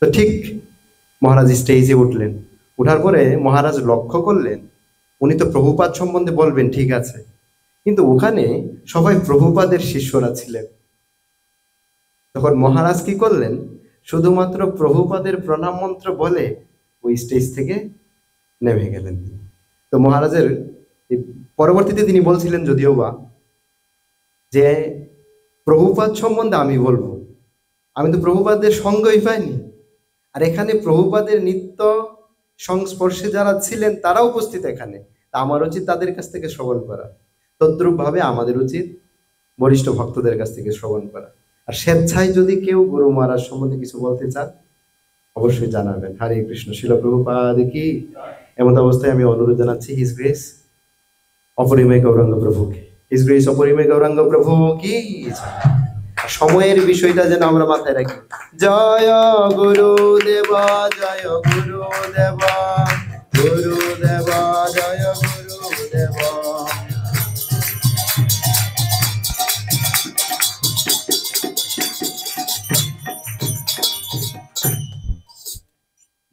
তো ঠিক মহারাজ স্টেজে উঠলেন। উঠার পরে মহারাজ লক্ষ্য করলেন উনি তো প্রভুপাদ সম্বন্ধে বলবেন, ঠিক আছে, কিন্তু ওখানে সবাই প্রভুপাদের শিষ্যরা ছিলেন। তখন মহারাজ কি করলেন, শুধুমাত্র প্রভুপাদের প্রণাম মন্ত্র বলে ওই স্টেজ থেকে নেমে গেলেন। তো মহারাজের এই পরবর্তীতে তিনি বলছিলেন যদিও বা, যে প্রভুপাদ সম্বন্ধে আমি বলবো, আমি তো প্রভুপাদের সঙ্গই পাইনি, আর এখানে প্রভুপাদের নিত্য সংস্পর্শে যারা ছিলেন তারা উপস্থিত এখানে, তা আমার উচিত তাদের কাছ থেকে শ্রবণ করা। তদ্রূপ ভাবে আমাদের উচিত বরিষ্ঠ ভক্তদের কাছ থেকে শ্রবণ করা। আর স্বেচ্ছায় যদি কেউ গুরু মহারাজ সম্বন্ধে কিছু বলতে চান অবশ্যই জানাবেন। হরে কৃষ্ণ। শিল প্রভুপাদ কি। এমন অবস্থায় আমি অনুরোধ জানাচ্ছি হিজ গ্রেস অপরিমেয় গৌরাঙ্গ প্রভুকে, হিজ গ্রেস অপরিমেয় গৌরাঙ্গ প্রভু কি। সময়ের বিষয়টা যেন আমরা মাথায় রাখি। জয় গুরুদেবা, জয় গুরুদেবা, গুরুদেবা জয় গুরুদেবা।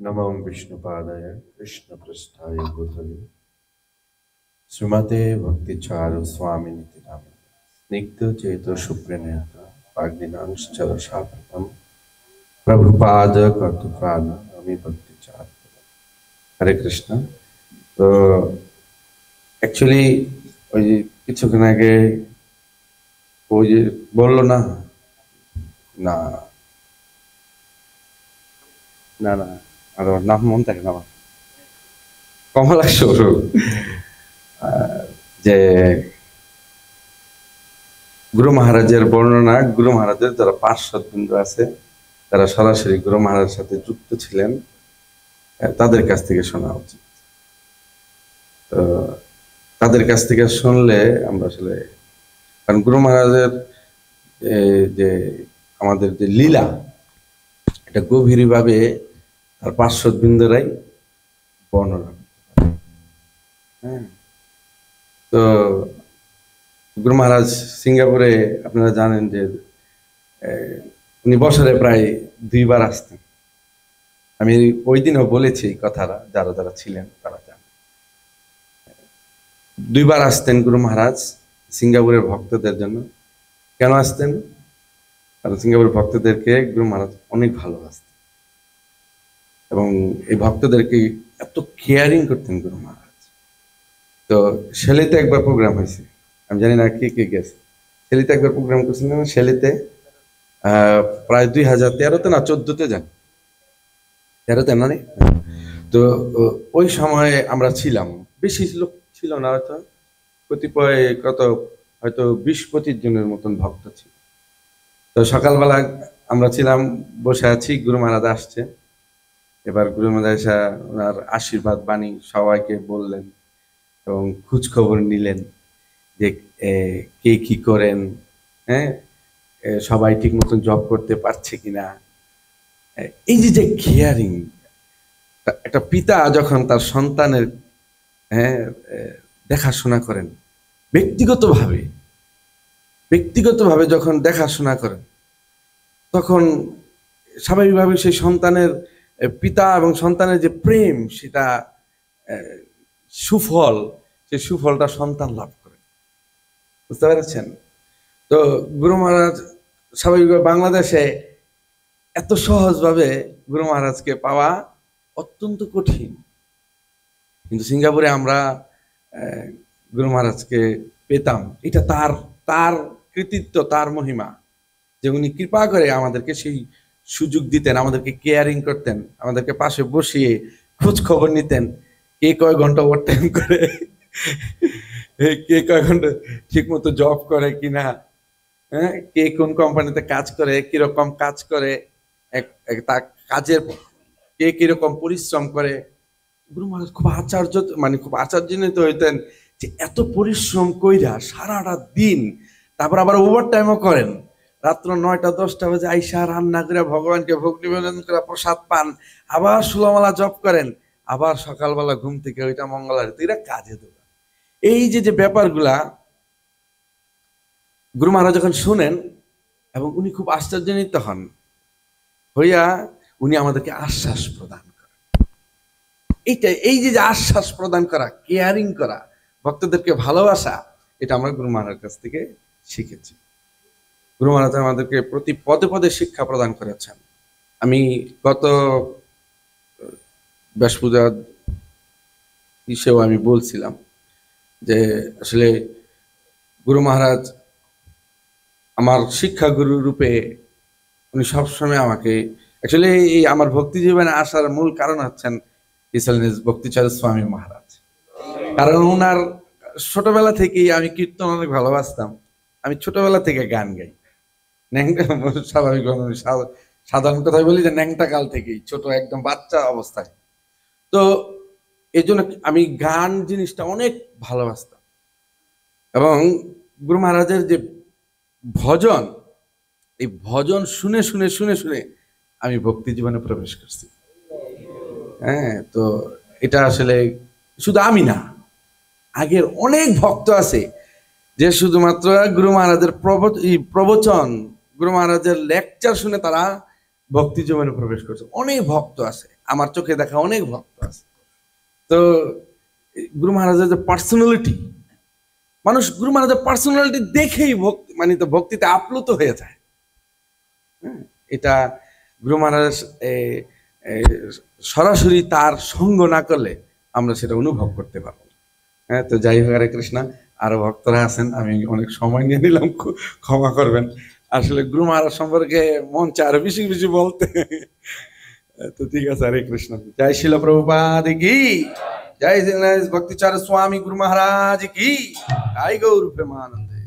नमो विष्णुपादाय कृष्णपृष्ठाय भूतले श्रीमते भक्तिचारु स्वामिनिति नामे स्निग्ध चेतो सुप्रणेता वाग्दिनांश्चर शापकम प्रभुपाद कर्तुपाद আমি ভক্তিচার। হরে কৃষ্ণ। তো অ্যাকচুয়ালি ওই যে কিছুক্ষণ আগে ওই যে বললো না না না না আর ওর নাম মনে থাকে না আমার, কমলাশ্বর, যে গুরু মহারাজের বর্ণনা, গুরু মহারাজের যারা পার্শ্ববৃন্দ আছে তারা সরাসরি গুরু মহারাজের সাথে যুক্ত ছিলেন, তাদের কাছ থেকে শোনা উচিত। তো তাদের কাছ থেকে শুনলে আমরা আসলে, কারণ গুরু মহারাজের যে আমাদের যে লীলা, এটা গভীরভাবে তার পার্শ্ববৃন্দরাই বর্ণনা। হ্যাঁ, তো গুরু মহারাজ সিঙ্গাপুরে আপনারা জানেন যে উনি বছরে প্রায় 2 বার আসতেন। আমি ওই দিনও বলেছি এই কথাটা, যারা যারা ছিলেন তারা জানেন। 2 বার আসতেন গুরু মহারাজ সিঙ্গাপুরের ভক্তদের জন্য। কেন আসতেন? কারণ সিঙ্গাপুরের ভক্তদেরকে গুরু মহারাজ অনেক ভালোবাসতেন এবং এই ভক্তদেরকে এত কেয়ারিং করতেন গুরু মহারাজ। তো শেলিতে একবার প্রোগ্রাম হয়েছে, আমি জানি না কে কে গেছে। শেলিতে একবার প্রোগ্রাম করছিলেন, শেলিতে প্রায় 2013-তে না 14-তে যান, 13-তে না। তো ওই সময়ে আমরা ছিলাম, বেশি লোক ছিল না, হয়তো কতিপয় হয়তো 20-25 জনের মতন ভক্ত ছিল। তো সকালবেলা আমরা ছিলাম, বসে আছি, গুরু মহারাজ আসছে। এবার গুরু মহারাজ এসে ওনার আশীর্বাদ বাণী সবাইকে বললেন এবং খোঁজ খবর নিলেন যে কে কি করেন, হ্যাঁ, সবাই ঠিক মতন জব করতে পারছে কিনা। এই যে যে কেয়ারিং, একটা পিতা যখন তার সন্তানের দেখাশোনা করেন, ব্যক্তিগতভাবে যখন দেখাশোনা করেন, তখন স্বাভাবিকভাবে সেই সন্তানের পিতা এবং সন্তানের যে প্রেম, সেটা সুফল, সেই সুফলটা সন্তান লাভ করে। বুঝতে পেরেছেন? তো গুরু মহারাজ স্বাভাবিকভাবে বাংলাদেশে এত সহজভাবে গুরু মহারাজকে পাওয়া অত্যন্ত কঠিন, কিন্তু সিঙ্গাপুরে আমরা গুরু মহারাজকে পেতাম। এটা তার তার কৃতিত্ব, তার মহিমা, যে উনি কৃপা করে আমাদেরকে সেই সুযোগ দিতেন, আমাদেরকে কেয়ারিং করতেন, আমাদেরকে পাশে বসিয়ে খোঁজ খবর নিতেন, কে কয় ঘন্টা ওভারটাইম করে, কে কয় ঘন্টা ঠিক মতো জব করে কিনা, হ্যাঁ, কে কোন কোম্পানিতে কাজ করে, কিরকম কাজ করে, তার কাজের কে কিরকম পরিশ্রম করে। গুরু মহারাজ খুব আশ্চর্য, মানে খুব আশ্চর্যান্বিত হইতেন যে এত পরিশ্রম কইরা সারাটা দিন, তারপর আবার ওভার টাইমও করেন, রাত্র 9টা-10টা বাজে আইসা রান্না করে ভগবানকে ভোগ নিবেদন করে প্রসাদ পান, আবার ষোলমালা জপ করেন, আবার সকালবেলা ঘুম থেকে ওইটা মঙ্গল আরতি, এরা কাজে দেবে। এই যে যে ব্যাপারগুলা গুরু মহারাজ যখন শুনেন, এবং উনি খুব আশ্চর্যান্বিত হন, হইয়া উনি আমাদেরকে আশ্বাস প্রদান করেন। এই যে আশ্বাস প্রদান করা, কেয়ারিং করা, ভক্তদেরকে ভালোবাসা, এটা আমরা গুরু মহারাজের কাছ থেকে শিখেছি। গুরু মহারাজ আমাদেরকে প্রতি পদে পদে শিক্ষা প্রদান করেছেন। আমি গত ব্যাস পূজা হিসেবে আমি বলছিলাম যে আসলে গুরু মহারাজ আমার শিক্ষাগুরু রূপে উনি সবসময় আমাকে, অ্যাকচুয়ালি এই আমার ভক্তি জীবনে আসার মূল কারণ হচ্ছেন ভক্তিচার্য স্বামী মহারাজ। কারণ ওনার ছোটবেলা থেকেই আমি কীর্তন অনেক ভালোবাসতাম। আমি ছোটবেলা থেকে গান গাই, ন্যাংটা, স্বাভাবিক সাধারণ কথাই বলি যে ন্যাংটা কাল থেকেই, ছোট একদম বাচ্চা অবস্থায়। তো এই জন্য আমি গান জিনিসটা অনেক ভালোবাসতাম, এবং গুরু মহারাজের যে ভজন, এই ভজন শুনে শুনে শুনে শুনে আমি ভক্তি জীবনে প্রবেশ করছি। হ্যাঁ, তো এটা আসলে শুধু আমি না, আগের অনেক ভক্ত আছে যে শুধুমাত্র গুরু মহারাজের প্রবচন, গুরু মহারাজের লেকচার শুনে তারা ভক্তি জীবনে প্রবেশ করছে। অনেক ভক্ত আছে, আমার চোখে দেখা অনেক ভক্ত আছে। তো গুরু মহারাজের যে পার্সোনালিটি, মানুষ গুরু মহারাজের পার্সোনালিটি দেখেই ভক্তি, মানে তো ভক্তিতে আপ্লুত হয়ে যায়। এটা গুরু মহারাজ সরাসরি তার সঙ্গ না করলে আমরা সেটা অনুভব করতে পারবো। হ্যাঁ, তো যাই হোক, হরে কৃষ্ণ। আরো ভক্তরা আছেন, আমি অনেক সময় নিয়ে নিলাম, ক্ষমা করবেন। আসলে গুরু মহারাজ সম্পর্কে মন চায় আরো বেশি বেশি বলতে। তো ঠিক আছে, হরে কৃষ্ণ। জয় শিল প্রভুপাদ কি জয়, ভক্তিচার্য স্বামী গুরু মহারাজ কি জয়, গৌর প্রেমানন্দে।